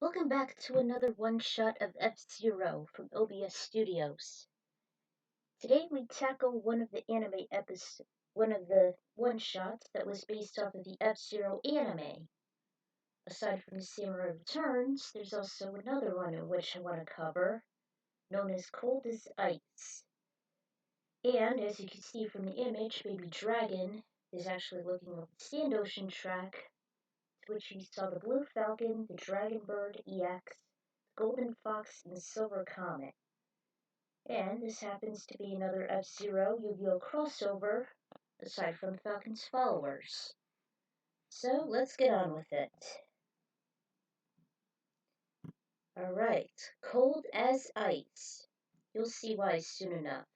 Welcome back to another one-shot of F-Zero from OBS Studios. Today we tackle one of the one-shots that was based off of the F-Zero anime. Aside from the Samurai Returns, there's also another one in which I want to cover, known as Cold as Ice. And as you can see from the image, Baby Dragon is actually looking over the Stand Ocean track, to which you saw the Blue Falcon, the Dragon Bird EX, Golden Fox, and the Silver Comet. And this happens to be another F-Zero Yu-Gi-Oh! Crossover, aside from Falcon's followers. So let's get on with it. Alright, Cold as Ice. You'll see why soon enough.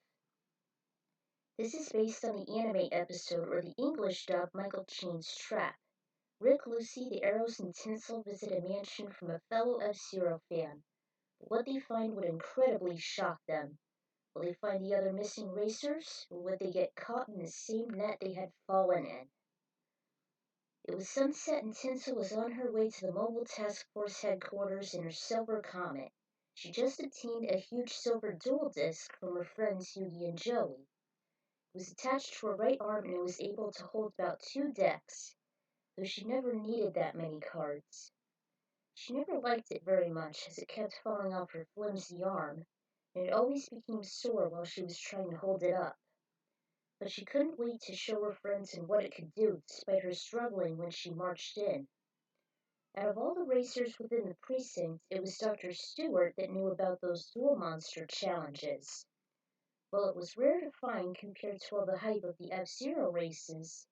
This is based on the anime episode or the English dub Michael Chain's Trap. Rick, Lucy, the Arrows, and Tinsel visit a mansion from a fellow F-Zero fan. But what they find would incredibly shock them. Will they find the other missing racers, or would they get caught in the same net they had fallen in? It was sunset and Tinsel was on her way to the Mobile Task Force headquarters in her Silver Comet. She just obtained a huge silver dual disc from her friends Yugi and Joey. It was attached to her right arm and it was able to hold about 2 decks, though she never needed that many cards. She never liked it very much as it kept falling off her flimsy arm, and it always became sore while she was trying to hold it up. But she couldn't wait to show her friends and what it could do, despite her struggling when she marched in. Out of all the racers within the precinct, it was Dr. Stewart that knew about those dual monster challenges. While it was rare to find compared to all the hype of the F-Zero races,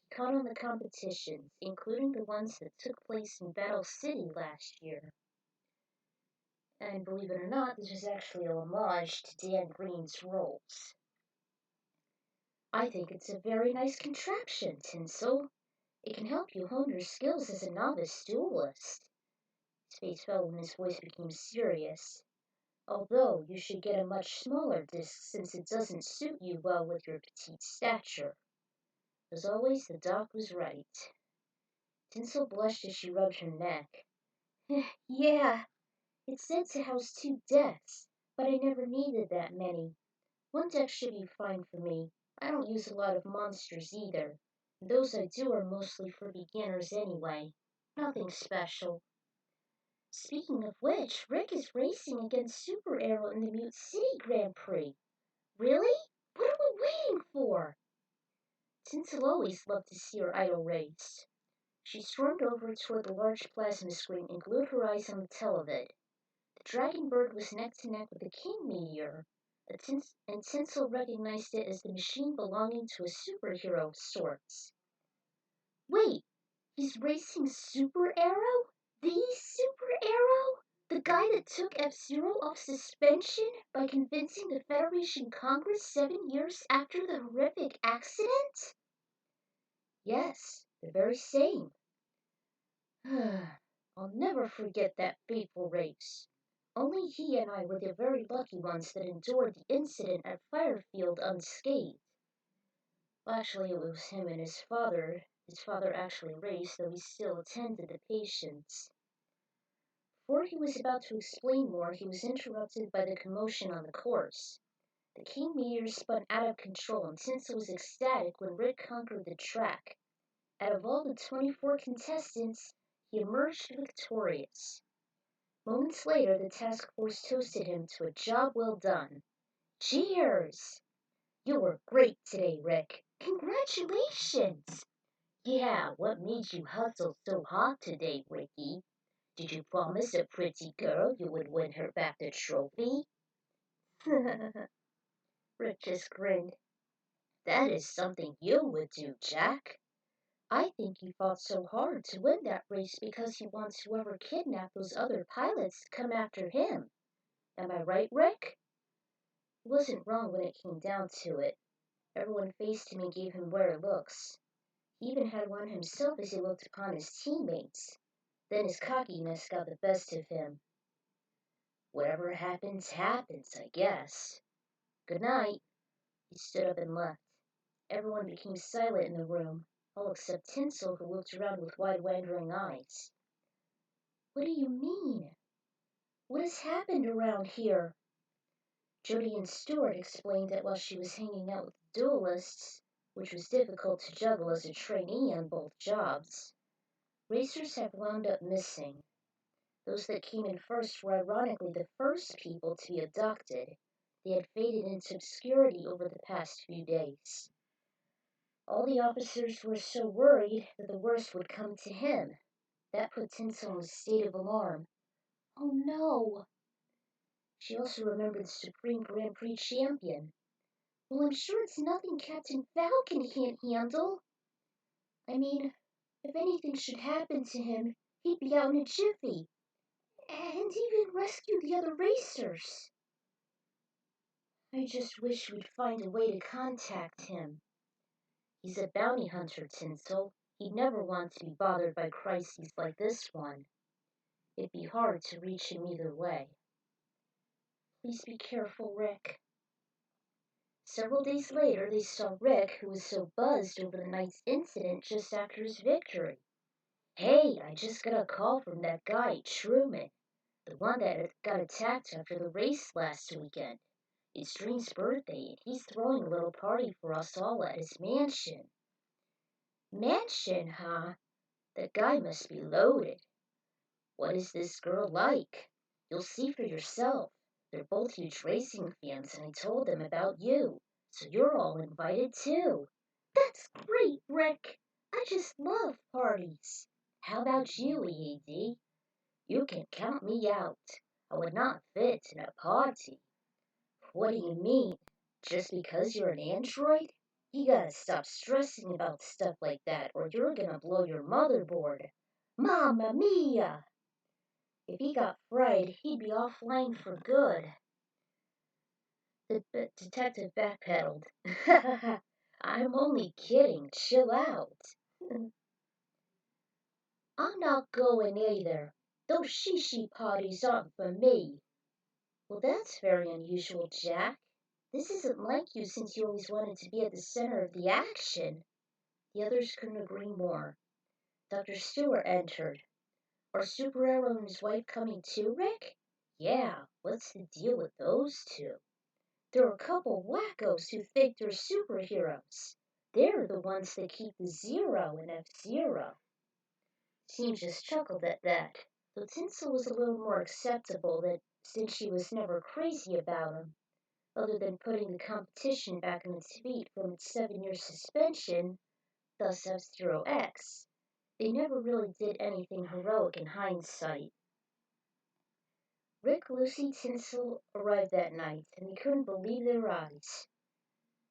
he caught on the competitions, including the ones that took place in Battle City last year. And believe it or not, this was actually a homage to Dan Green's roles. I think it's a very nice contraption, Tinsel. It can help you hone your skills as a novice duelist. His face fell and his voice became serious. Although you should get a much smaller disc since it doesn't suit you well with your petite stature. As always, the doc was right. Tinsel blushed as she rubbed her neck. Yeah, it said to house 2 decks, but I never needed that many. 1 deck should be fine for me. I don't use a lot of monsters either. Those I do are mostly for beginners anyway. Nothing special. Speaking of which, Rick is racing against Super Arrow in the Mute City Grand Prix. Really? What are we waiting for? Tinsel always loved to see her idol race. She stormed over toward the large plasma screen and glued her eyes on the televid. The Dragon Bird was neck to neck with the King Meteor, and Tinsel recognized it as the machine belonging to a superhero of sorts. Wait, he's racing Super Arrow? The Super Arrow? The guy that took F-Zero off suspension by convincing the Federation Congress 7 years after the horrific accident? Yes, the very same. I'll never forget that fateful race. Only he and I were the very lucky ones that endured the incident at Firefield unscathed. Well, actually, it was him and his father. His father actually raced, though he still attended the patients. Before he was about to explain more, he was interrupted by the commotion on the course. The King Meteor spun out of control, and Tinsel was ecstatic when Rick conquered the track. Out of all the 24 contestants, he emerged victorious. Moments later, the task force toasted him to a job well done. Cheers! You were great today, Rick. Congratulations! Yeah, what made you hustle so hard today, Ricky? Did you promise a pretty girl you would win her back the trophy? Rick just grinned. That is something you would do, Jack. I think he fought so hard to win that race because he wants whoever kidnapped those other pilots to come after him. Am I right, Rick? He wasn't wrong when it came down to it. Everyone faced him and gave him rare looks. He even had one himself as he looked upon his teammates. Then his cockiness got the best of him. Whatever happens, happens, I guess. Good night. He stood up and left. Everyone became silent in the room, all except Tinsel, who looked around with wide, wandering eyes. What do you mean? What has happened around here? Jody and Stuart explained that while she was hanging out with the duelists, which was difficult to juggle as a trainee on both jobs, racers have wound up missing. Those that came in first were ironically the first people to be abducted. They had faded into obscurity over the past few days. All the officers were so worried that the worst would come to him. That put Tinsel in a state of alarm. Oh no! She also remembered the Supreme Grand Prix champion. Well, I'm sure it's nothing Captain Falcon can't handle. I mean, if anything should happen to him, he'd be out in a jiffy. And even rescue the other racers. I just wish we'd find a way to contact him. He's a bounty hunter, Tinsel. He'd never want to be bothered by crises like this one. It'd be hard to reach him either way. Please be careful, Rick. Several days later, they saw Rick, who was so buzzed over the night's incident just after his victory. Hey, I just got a call from that guy, Truman, the one that got attacked after the race last weekend. It's Dream's birthday, and he's throwing a little party for us all at his mansion. Mansion, huh? That guy must be loaded. What is this girl like? You'll see for yourself. They're both huge racing fans, and I told them about you. So you're all invited too. That's great, Rick. I just love parties. How about you, EAD? You can count me out. I would not fit in a party. What do you mean? Just because you're an android? You gotta stop stressing about stuff like that, or you're gonna blow your motherboard. Mamma mia! If he got fried, he'd be offline for good. The detective backpedaled. I'm only kidding. Chill out. I'm not going either. Those shishi parties aren't for me. Well, that's very unusual, Jack. This isn't like you since you always wanted to be at the center of the action. The others couldn't agree more. Dr. Stewart entered. Are Super Arrow and his wife coming too, Rick? Yeah, what's the deal with those two? There are a couple wackos who think they're superheroes. They're the ones that keep the Zero in F-Zero. Team just chuckled at that, though Tinsel was a little more acceptable that since she was never crazy about him, other than putting the competition back on its feet from its 7-year suspension, thus F-Zero X. They never really did anything heroic in hindsight. Rick, Lucy, Tinsel arrived that night, and they couldn't believe their eyes.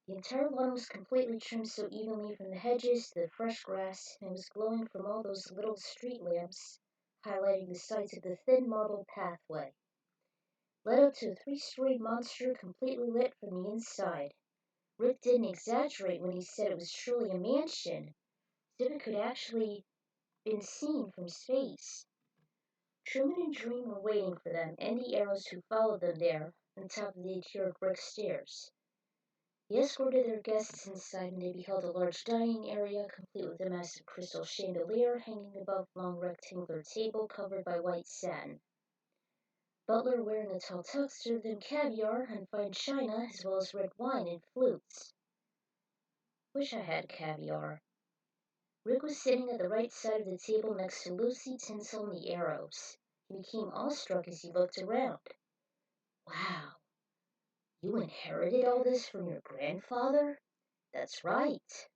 The entire lawn was completely trimmed so evenly from the hedges to the fresh grass, and it was glowing from all those little street lamps, highlighting the sides of the thin marble pathway. Led up to a 3-storied monster completely lit from the inside. Rick didn't exaggerate when he said it was truly a mansion, as if it could actually been seen from space. Truman and Dream were waiting for them, and the arrows who followed them there, on top of the adhered brick stairs. They escorted their guests inside, and they beheld a large dining area, complete with a massive crystal chandelier hanging above a long rectangular table covered by white satin. Butler, wearing a tall tux, served them caviar and fine china, as well as red wine and flutes. Wish I had caviar. Rick was sitting at the right side of the table next to Lucy, Tinsel, and the arrows. He became awestruck as he looked around. Wow, you inherited all this from your grandfather? That's right.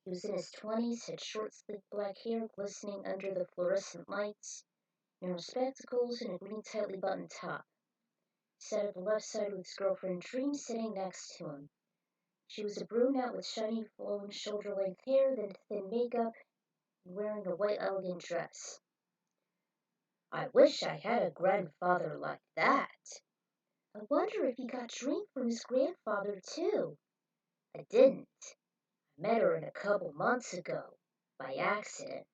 He was in his 20s, had short, sleek black hair glistening under the fluorescent lights, narrow spectacles, and a green tightly buttoned top. He sat at the left side with his girlfriend Dream sitting next to him. She was a brunette with shiny, flowing, shoulder-length hair, then thin makeup, and wearing a white, elegant dress. I wish I had a grandfather like that. I wonder if he got Dream from his grandfather, too. I didn't. I met her a couple months ago, by accident.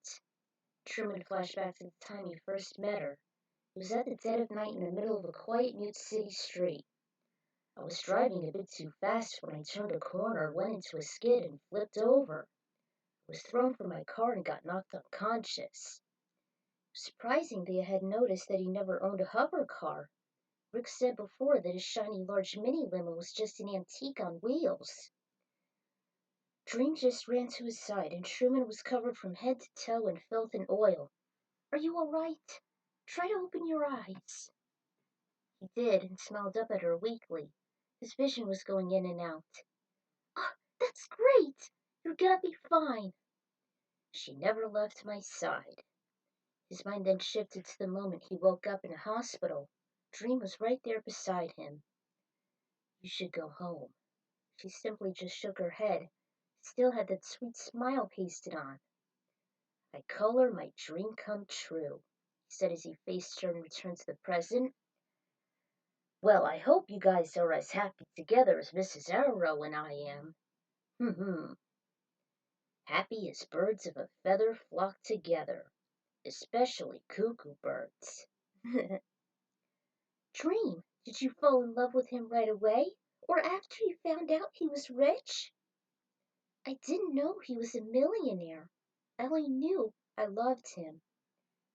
Truman flashed back to the time he first met her. It was at the dead of night in the middle of a quiet, mute city street. I was driving a bit too fast when I turned a corner, went into a skid, and flipped over. I was thrown from my car and got knocked unconscious. Surprising they had noticed that he never owned a hover car. Rick said before that his shiny large mini limo was just an antique on wheels. Dream just ran to his side, and Truman was covered from head to toe in filth and oil. "Are you all right? Try to open your eyes." He did, and smiled up at her weakly. His vision was going in and out. "Ah, that's great! You're gonna be fine." She never left my side. His mind then shifted to the moment he woke up in a hospital. Dream was right there beside him. "You should go home." She simply just shook her head, still had that sweet smile pasted on. "I call her my dream come true," he said as he faced her and returned to the present. "Well, I hope you guys are as happy together as Mrs. Arrow and I am. Happy as birds of a feather flock together, especially cuckoo birds." "Dream, did you fall in love with him right away, or after you found out he was rich?" "I didn't know he was a millionaire. I only knew I loved him."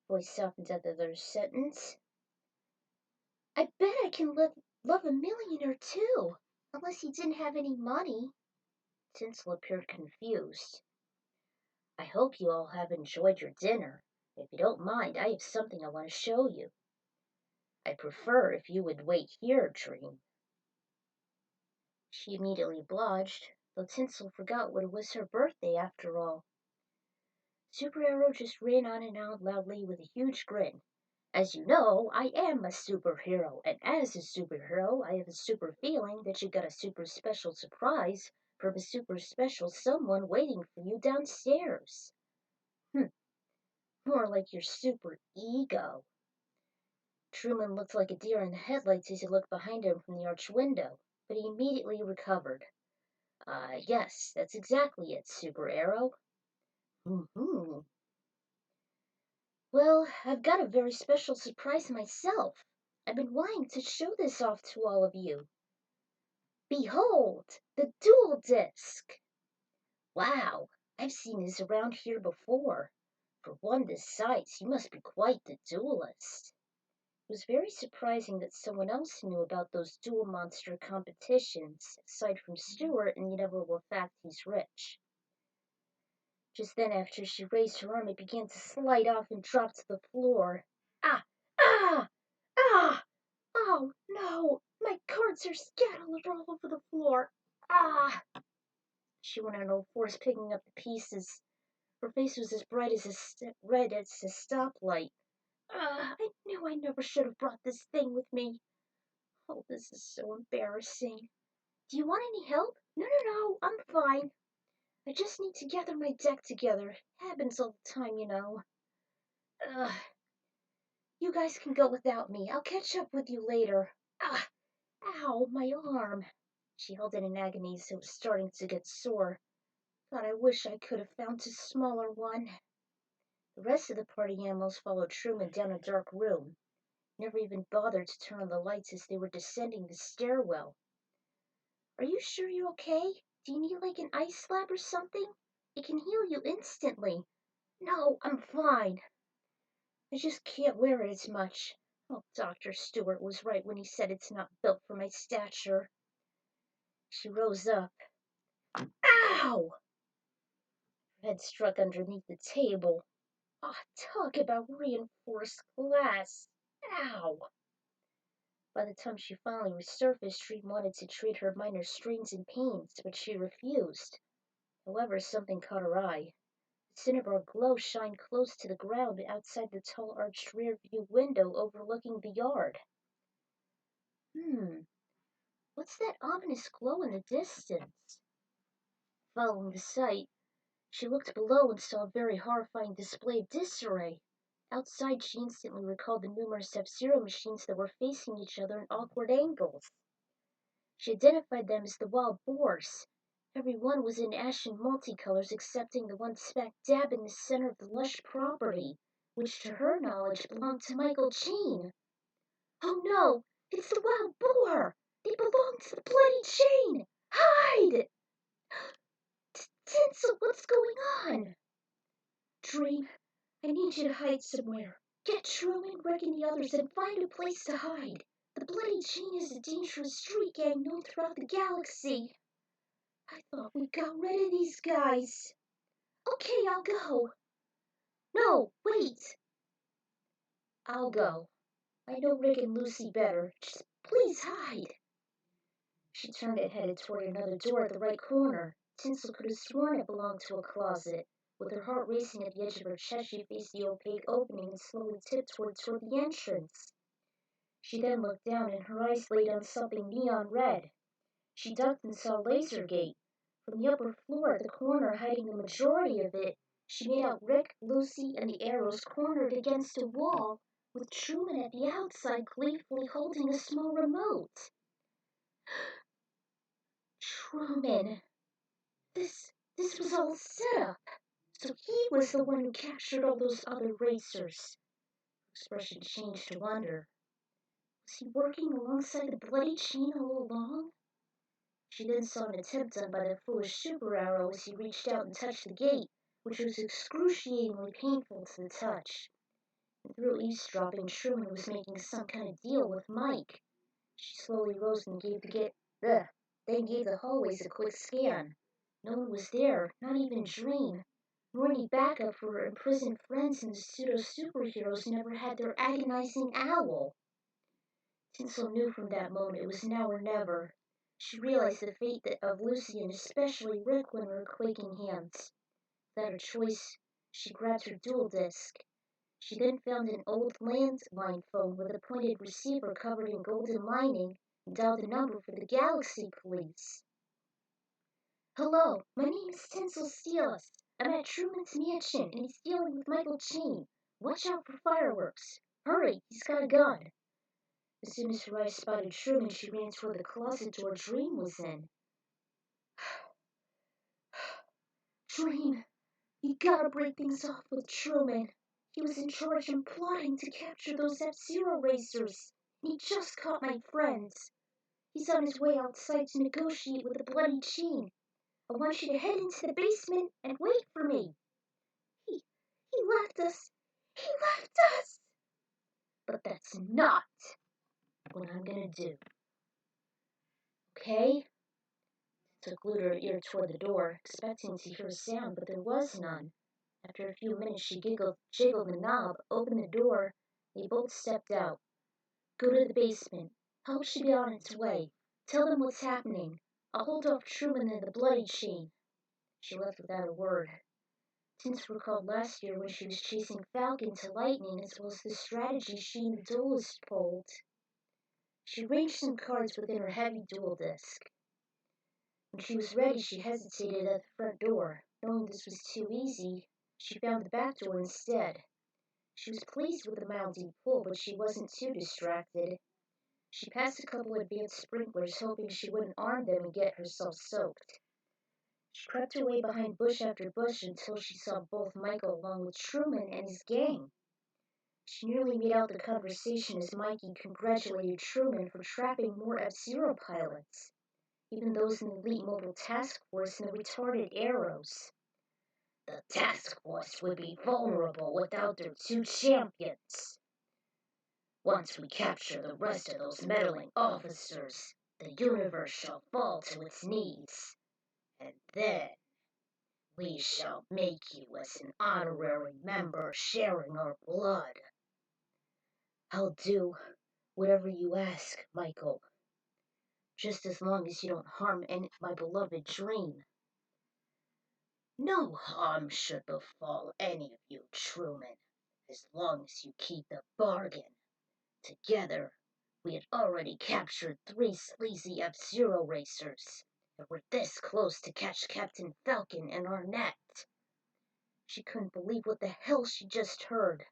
Voice softened at the other sentence. "I bet I can love a millionaire too, unless he didn't have any money." Tinsel appeared confused. "I hope you all have enjoyed your dinner. If you don't mind, I have something I want to show you. I prefer if you would wait here, Dream." She immediately obliged, though Tinsel forgot what it was her birthday after all. Super Arrow just ran on and on loudly with a huge grin. "As you know, I am a superhero, and as a superhero, I have a super feeling that you got a super special surprise from a super special someone waiting for you downstairs." More like your super ego." Truman looked like a deer in the headlights as he looked behind him from the arched window, but he immediately recovered. Yes, that's exactly it, Super Arrow." "Mm-hmm. Well, I've got a very special surprise myself. I've been wanting to show this off to all of you. Behold, the dual disc." "Wow, I've seen this around here before. For one this size, you must be quite the duelist." It was very surprising that someone else knew about those duel monster competitions, aside from Stuart and the inevitable fact he's rich. Just then, after she raised her arm, it began to slide off and drop to the floor. "Ah! Ah! Ah! Oh, no! My cards are scattered all over the floor. Ah!" She went on all fours, picking up the pieces. Her face was as bright as red as a stoplight. I knew I never should have brought this thing with me. Oh, this is so embarrassing. Do you want any help?" No, I'm fine. I just need to gather my deck together. Happens all the time, you know." Ugh. "You guys can go without me. I'll catch up with you later." Ah! Ow, my arm." She held it in agony as it was starting to get sore. "God, I wish I could have found a smaller one." The rest of the party animals followed Truman down a dark room, never even bothered to turn on the lights as they were descending the stairwell. "Are you sure you're okay? Do you need like an ice slab or something? It can heal you instantly." "No, I'm fine. I just can't wear it as much. Oh, Dr. Stewart was right when he said it's not built for my stature." She rose up. Ow! Her head struck underneath the table. Talk about reinforced glass. Ow! By the time she finally resurfaced, Dream wanted to treat her minor strains and pains, but she refused. However, something caught her eye. The cinnabar glow shined close to the ground outside the tall arched rear-view window overlooking the yard. What's that ominous glow in the distance? Following the sight, she looked below and saw a very horrifying display of disarray. Outside, she instantly recalled the numerous F-Zero machines that were facing each other in awkward angles. She identified them as the wild boars. Every one was in ashen multicolors excepting the one smack dab in the center of the lush property, which to her knowledge belonged to Michael Chain. "Oh no, it's the wild boar! They belong to the bloody Chain! Hide!" "Tinsel, what's going on?" "Dream, I need you to hide somewhere. Get Truman, Rick, and the others and find a place to hide. The Bloody Chain is a dangerous street gang known throughout the galaxy. I thought we got rid of these guys. Okay, I'll go. No, wait. I'll go. I know Rick and Lucy better. Just please hide. She turned and headed toward another door at the right corner. Tinsel could have sworn it belonged to a closet. With her heart racing at the edge of her chest, she faced the opaque opening and slowly tiptoed toward the entrance. She then looked down and her eyes laid on something neon red. She ducked and saw Lasergate. From the upper floor at the corner, hiding the majority of it, she made out Rick, Lucy, and the arrows cornered against a wall, with Truman at the outside gleefully holding a small remote. Truman. This was all set up. So he was the one who captured all those other racers. Her expression changed to wonder. Was he working alongside the Bloody Chain all along? She then saw an attempt done by the foolish super arrow as he reached out and touched the gate, which was excruciatingly painful to the touch. And through eavesdropping, Truman was making some kind of deal with Mike. She slowly rose and then gave the hallways a quick scan. No one was there, not even Dream, nor any backup for her imprisoned friends, and the pseudo-superheroes never had their agonizing owl. Tinsel knew from that moment it was now or never. She realized the fate of Lucy and especially Rick were in her quaking hands. Without a choice, she grabbed her dual disc. She then found an old landline phone with a pointed receiver covered in golden lining and dialed the number for the Galaxy Police. Hello, my name is Tinsel Steelis. I'm at Truman's mansion and he's dealing with Michael Chain. Watch out for fireworks. Hurry, he's got a gun. As soon as her eyes spotted Truman, she ran toward the closet door Dream was in. Dream, you gotta break things off with Truman. He was in charge and plotting to capture those F-Zero racers. He just caught my friends. He's on his way outside to negotiate with the Bloody Chain. I want you to head into the basement and wait for me. He left us. He left us. But that's not what I'm gonna do. Okay? So glued her ear toward the door, expecting to hear a sound, but there was none. After a few minutes, she jiggled the knob, opened the door. They both stepped out. Go to the basement. Help should be on its way. Tell them what's happening. I'll hold off Truman and the Bloody Chain. She left without a word. Tinsel recalled last year when she was chasing Falcon to lightning, as well as the strategy she and the duelist pulled. She arranged some cards within her heavy dual disc. When she was ready, she hesitated at the front door. Knowing this was too easy, she found the back door instead. She was pleased with the mounting pull, but she wasn't too distracted. She passed a couple of advanced sprinklers, hoping she wouldn't arm them and get herself soaked. She crept her way behind bush after bush until she saw both Michael along with Truman and his gang. She nearly made out the conversation as Mikey congratulated Truman for trapping more F-Zero pilots, even those in the elite mobile task force and the retarded arrows. The task force would be vulnerable without their two champions. Once we capture the rest of those meddling officers, the universe shall fall to its knees, and then we shall make you as an honorary member sharing our blood. I'll do whatever you ask, Michael. Just as long as you don't harm my beloved Dream. No harm should befall any of you, Truman, as long as you keep the bargain. Together, we had already captured 3 sleazy F-Zero racers, and were this close to catch Captain Falcon in our net. She couldn't believe what the hell she just heard.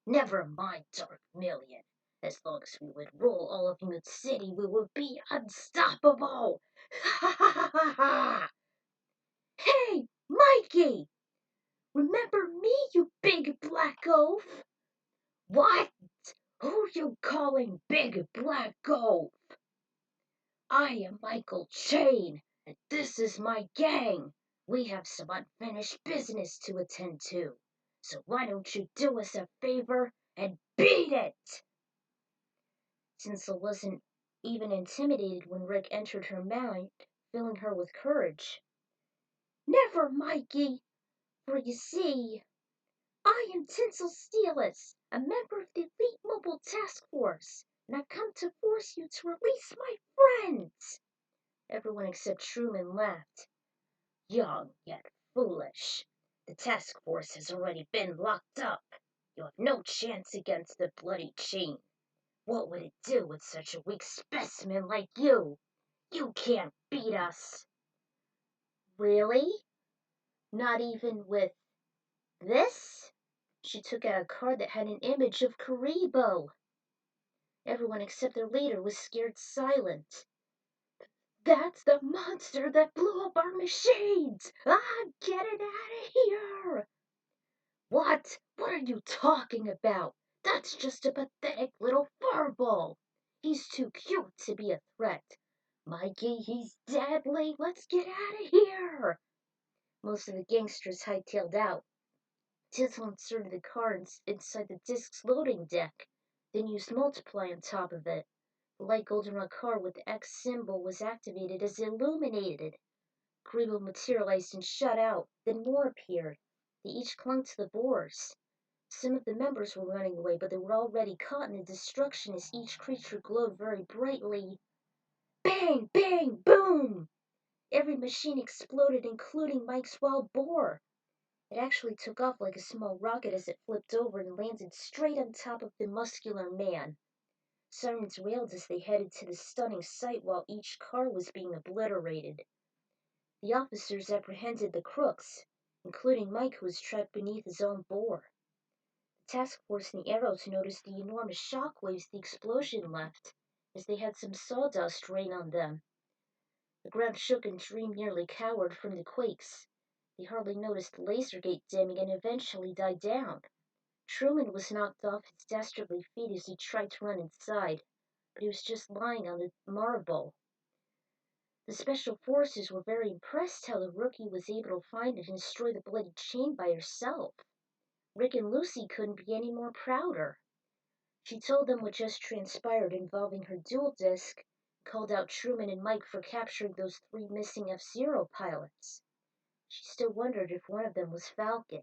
Never mind, Dark Million. As long as we would rule all of Mute City, we would be unstoppable! Ha ha ha ha ha! Hey, Mikey! Remember me, you big black oaf? What? Who you calling big black oaf? I am Michael Chain, and this is my gang. We have some unfinished business to attend to. So why don't you do us a favor and beat it! Tinsel wasn't even intimidated when Rick entered her mind, filling her with courage. Never, Mikey, for you see, I am Tinsel Steelus, a member of the Elite Mobile Task Force, and I've come to force you to release my friends. Everyone except Truman laughed. Young yet foolish. The task force has already been locked up. You have no chance against the bloody chain. What would it do with such a weak specimen like you? You can't beat us. Really? Not even with this? She took out a card that had an image of Karibo. Everyone except their leader was scared silent. That's the monster that blew up our machines! Ah, get it out of here! What? What are you talking about? That's just a pathetic little furball. He's too cute to be a threat. Mikey, he's deadly. Let's get out of here. Most of the gangsters hightailed out. Tinsel inserted the cards inside the disk's loading deck, then used Multiply on top of it. The light goldenrod card with the X symbol was activated as illuminated. Grebo materialized and shut out, then more appeared. They each clung to the boars. Some of the members were running away, but they were already caught in the destruction as each creature glowed very brightly. Bang! Bang! Boom! Every machine exploded, including Mike's wild boar. It actually took off like a small rocket as it flipped over and landed straight on top of the muscular man. Sirens wailed as they headed to the stunning sight while each car was being obliterated. The officers apprehended the crooks, including Mike, who was trapped beneath his own boar. The task force and the Arrows noticed the enormous shock waves the explosion left, as they had some sawdust rain on them. The ground shook and Dream nearly cowered from the quakes. They hardly noticed the laser gate dimming and eventually died down. Truman was knocked off his dastardly feet as he tried to run inside, but he was just lying on the marble. The special forces were very impressed how the rookie was able to find it and destroy the bloody chain by herself. Rick and Lucy couldn't be any more prouder. She told them what just transpired involving her dual disc, called out Truman and Mike for capturing those 3 missing F-Zero pilots. She still wondered if one of them was Falcon.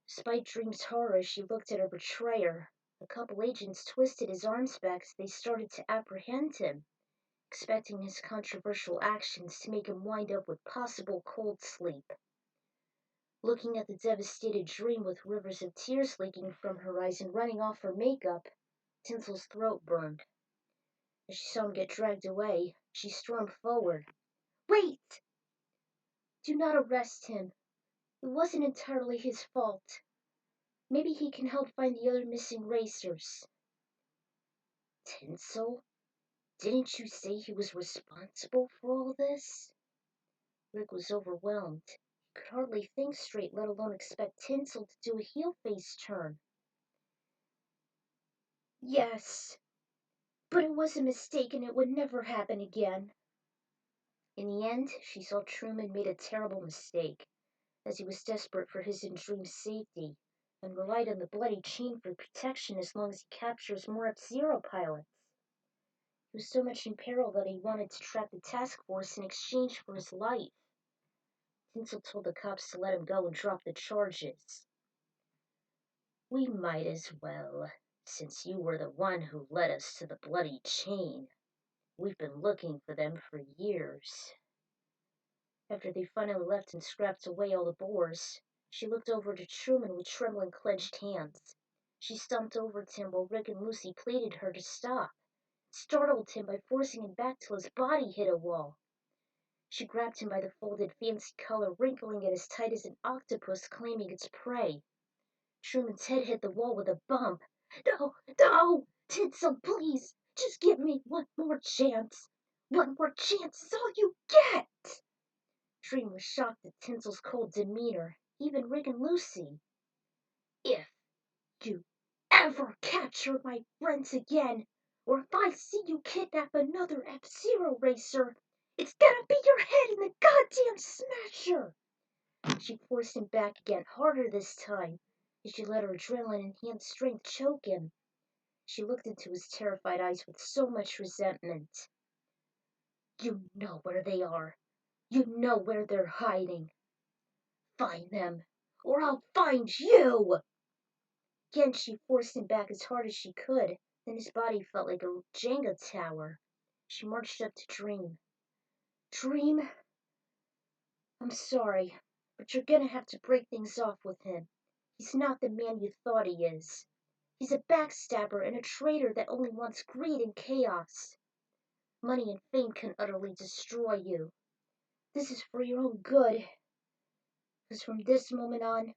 Despite Dream's horror as she looked at her betrayer, a couple agents twisted his arms back as they started to apprehend him, expecting his controversial actions to make him wind up with possible cold sleep. Looking at the devastated Dream with rivers of tears leaking from her eyes and running off her makeup, Tinsel's throat burned. As she saw him get dragged away, she stormed forward. Wait! Do not arrest him. It wasn't entirely his fault. Maybe he can help find the other missing racers. Tinsel? Didn't you say he was responsible for all this? Rick was overwhelmed. He could hardly think straight, let alone expect Tinsel to do a heel-face turn. Yes, but it was a mistake and it would never happen again. In the end, she saw Truman made a terrible mistake, as he was desperate for his and Dream's safety, and relied on the bloody chain for protection as long as he captures more F-Zero pilots. He was so much in peril that he wanted to trap the task force in exchange for his life. Tinsel told the cops to let him go and drop the charges. We might as well, since you were the one who led us to the bloody chain. We've been looking for them for years. After they finally left and scrapped away all the boars, she looked over to Truman with trembling clenched hands. She stomped over to him while Rick and Lucy pleaded her to stop, startled him by forcing him back till his body hit a wall. She grabbed him by the folded fancy collar, wrinkling it as tight as an octopus claiming its prey. Truman's head hit the wall with a bump. No, no! Tinsel, please! Just give me one more chance! One more chance is all you get! Dream was shocked at Tinsel's cold demeanor, even Rick and Lucy. If you ever capture my friends again, or if I see you kidnap another F-Zero racer, it's gonna be your head in the goddamn smasher! She forced him back again, harder this time. She let her adrenaline enhanced strength choke him. She looked into his terrified eyes with so much resentment. You know where they are. You know where they're hiding. Find them, or I'll find you! Again she forced him back as hard as she could. Then his body felt like a Jenga tower. She marched up to Dream. Dream, I'm sorry, but you're gonna have to break things off with him. He's not the man you thought he is. He's a backstabber and a traitor that only wants greed and chaos. Money and fame can utterly destroy you. This is for your own good, because from this moment on,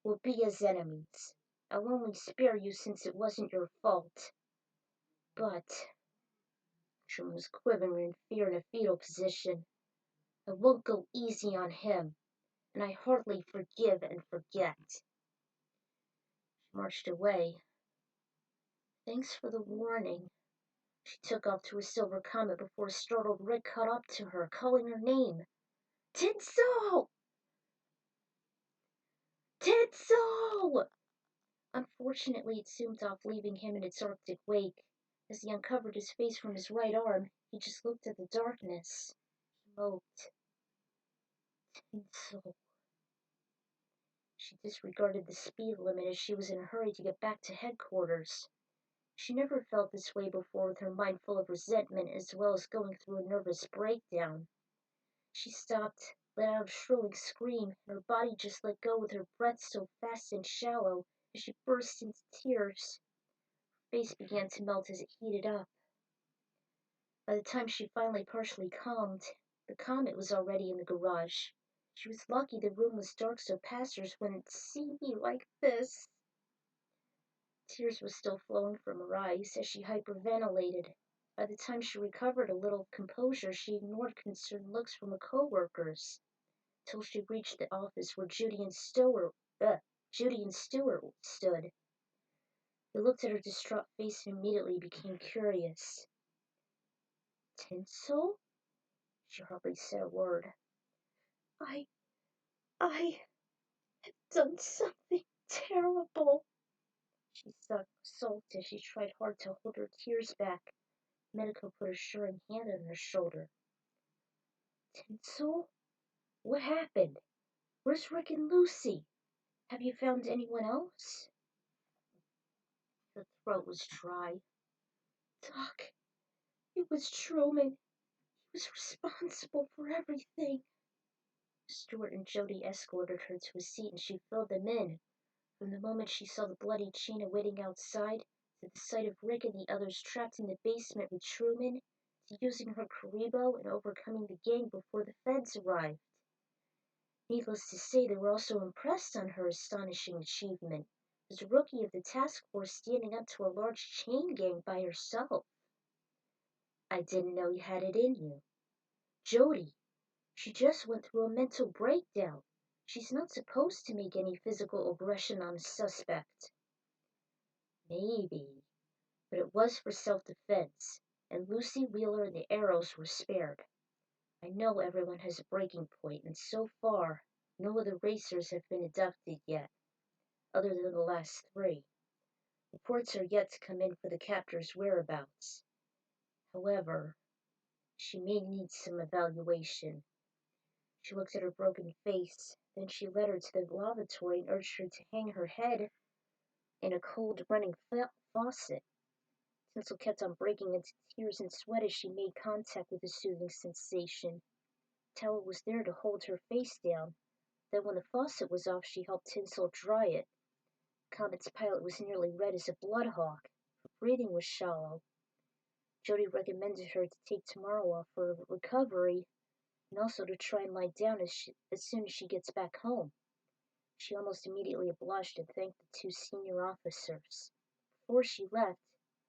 we'll be as enemies. I'll only spare you since it wasn't your fault. But Truman was quivering in fear in a fetal position. I won't go easy on him, and I hardly forgive and forget. She marched away. Thanks for the warning. She took off to her silver comet before a startled Rick caught up to her, calling her name. Tinsel! Tinsel! Unfortunately, it zoomed off, leaving him in its arctic wake. As he uncovered his face from his right arm, he just looked at the darkness. He moped. Tinsel. She disregarded the speed limit as she was in a hurry to get back to headquarters. She never felt this way before, with her mind full of resentment as well as going through a nervous breakdown. She stopped, let out a shrilling scream, and her body just let go with her breath so fast and shallow as she burst into tears. Her face began to melt as it heated up. By the time she finally partially calmed, the comet was already in the garage. She was lucky the room was dark so passers wouldn't see me like this. Tears were still flowing from her eyes as she hyperventilated. By the time she recovered a little composure, she ignored concerned looks from her coworkers till she reached the office where Judy and Stewart stood. They looked at her distraught face and immediately became curious. Tinsel? She hardly said a word. I have done something terrible. She sulked as she tried hard to hold her tears back. Medico put a assuring hand on her shoulder. Tinsel? What happened? Where's Rick and Lucy? Have you found anyone else? Her throat was dry. Doc, it was Truman. He was responsible for everything. Stewart and Jody escorted her to a seat and she filled them in. From the moment she saw the bloody chain awaiting outside, to the sight of Rick and the others trapped in the basement with Truman, to using her Karibo and overcoming the gang before the feds arrived. Needless to say, they were also impressed on her astonishing achievement, as a rookie of the task force standing up to a large chain gang by herself. I didn't know you had it in you. Jody, she just went through a mental breakdown. She's not supposed to make any physical aggression on a suspect. Maybe, but it was for self-defense, and Lucy Wheeler and the Arrows were spared. I know everyone has a breaking point, and so far, no other racers have been abducted yet, other than the last 3. Reports are yet to come in for the captor's whereabouts. However, she may need some evaluation. She looked at her broken face, then she led her to the lavatory and urged her to hang her head in a cold running faucet. Tinsel kept on breaking into tears and sweat as she made contact with the soothing sensation. The towel was there to hold her face down. Then when the faucet was off, she helped Tinsel dry it. Comet's pilot was nearly red as a bloodhawk. Her breathing was shallow. Jody recommended her to take tomorrow off for recovery and also to try and lie down as soon as she gets back home. She almost immediately obliged and thanked the 2 senior officers. Before she left,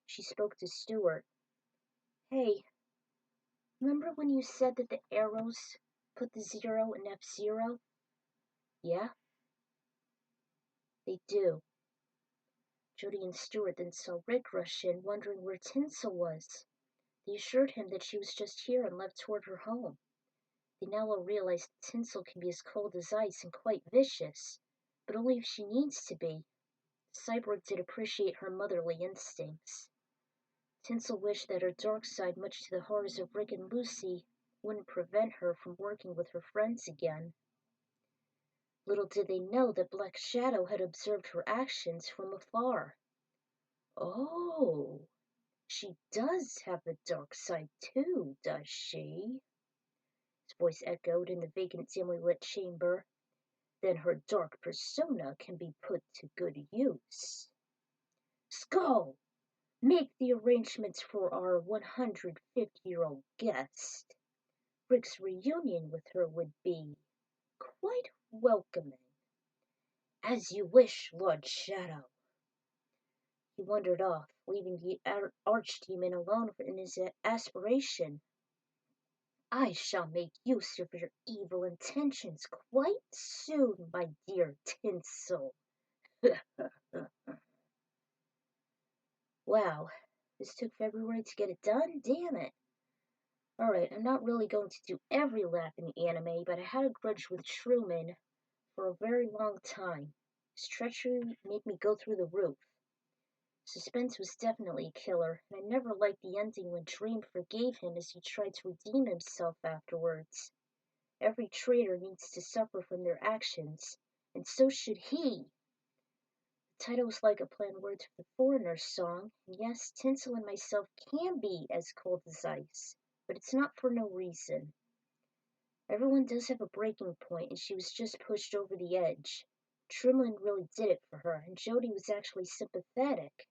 she spoke to Stewart. Hey, remember when you said that the Arrows put the 0 in F-0? Yeah? They do. Jody and Stewart then saw Rick rush in, wondering where Tinsel was. They assured him that she was just here and left toward her home. They now all realized that Tinsel can be as cold as ice and quite vicious, but only if she needs to be. Cyborg did appreciate her motherly instincts. Tinsel wished that her dark side, much to the horrors of Rick and Lucy, wouldn't prevent her from working with her friends again. Little did they know that Black Shadow had observed her actions from afar. Oh, she does have a dark side too, does she? His voice echoed in the vacant, dimly lit chamber. Then her dark persona can be put to good use. Skull, make the arrangements for our 150-year-old guest. Rick's reunion with her would be quite welcoming. As you wish, Lord Shadow. He wandered off, leaving the archdemon alone in his aspiration. I shall make use of your evil intentions quite soon, my dear Tinsel. Wow, this took February to get it done? Damn it. Alright, I'm not really going to do every lap in the anime, but I had a grudge with Truman for a very long time. His treachery made me go through the roof. Suspense was definitely a killer, and I never liked the ending when Dream forgave him as he tried to redeem himself afterwards. Every traitor needs to suffer from their actions, and so should he. The title was like a play on words for the Foreigner's song, and yes, Tinsel and myself can be as cold as ice, but it's not for no reason. Everyone does have a breaking point, and she was just pushed over the edge. Truman really did it for her, and Jody was actually sympathetic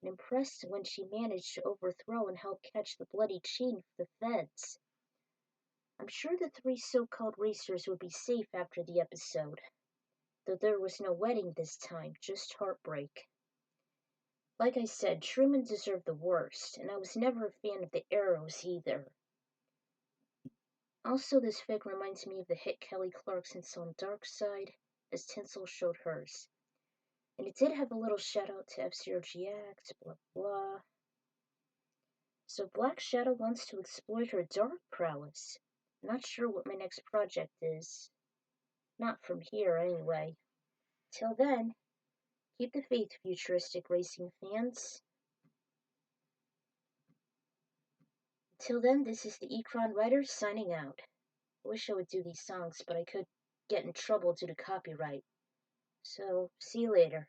and impressed when she managed to overthrow and help catch the bloody chain for the feds. I'm sure the three so-called racers would be safe after the episode, though there was no wedding this time, just heartbreak. Like I said, Truman deserved the worst, and I was never a fan of the arrows either. Also, this fig reminds me of the hit Kelly Clarkson song Dark Side, as Tinsel showed hers. And it did have a little shout out to F-Zero GX, blah blah. So Black Shadow wants to exploit her dark prowess. Not sure what my next project is. Not from here, anyway. Till then, keep the faith, futuristic racing fans. Till then, this is the Ecron Writer signing out. I wish I would do these songs, but I could get in trouble due to copyright. So, see you later.